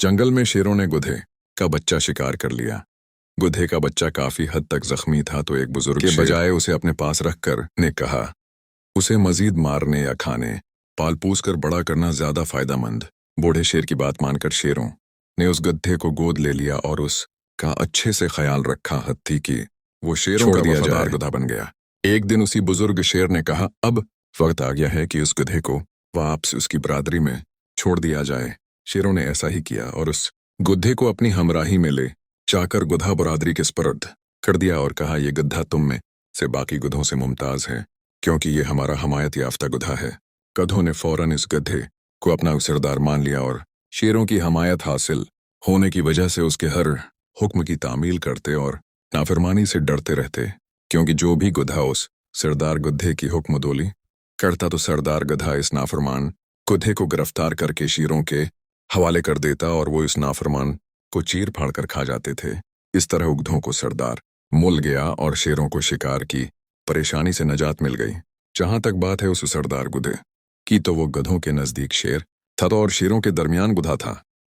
जंगल में शेरों ने गधे का बच्चा शिकार कर लिया। गधे का बच्चा काफी हद तक जख्मी था तो एक बुजुर्ग के बजाय उसे अपने पास रखकर ने कहा, उसे मजीद मारने या खाने पाल पूस कर बड़ा करना ज्यादा फायदेमंद। बूढ़े शेर की बात मानकर शेरों ने उस गधे को गोद ले लिया और उसका अच्छे से ख्याल रखा। हत्ती की वो शेरों का वफादार गधा बन गया। एक दिन उसी बुजुर्ग शेर ने कहा, अब वक्त आ गया है कि उस गधे को वापस उसकी बरादरी में छोड़ दिया जाए। शेरों ने ऐसा ही किया और उस गधे को अपनी हमराही में ले जाकर गधा बरादरी के स्पर्द कर दिया और कहा, यह गधा तुम में से बाकी गधों से मुमताज है क्योंकि ये हमारा हमायत याफ्ता गधा है। गधों ने फौरन इस गधे को अपना सरदार मान लिया और शेरों की हमायत हासिल होने की वजह से उसके हर हुक्म की तामील करते और नाफरमानी से डरते रहते, क्योंकि जो भी गधा उस सरदार गधे की हुक्म दोली करता तो सरदार गधा इस नाफरमान गधे को गिरफ्तार करके शेरों के हवाले कर देता और वो इस नाफरमान को चीर फाड़ कर खा जाते थे। इस तरह गधों को सरदार मुल गया और शेरों को शिकार की परेशानी से नजात मिल गई। जहां तक बात है उस सरदार गधे की, तो वो गधों के नजदीक शेर था तो और शेरों के दरमियान गधा था।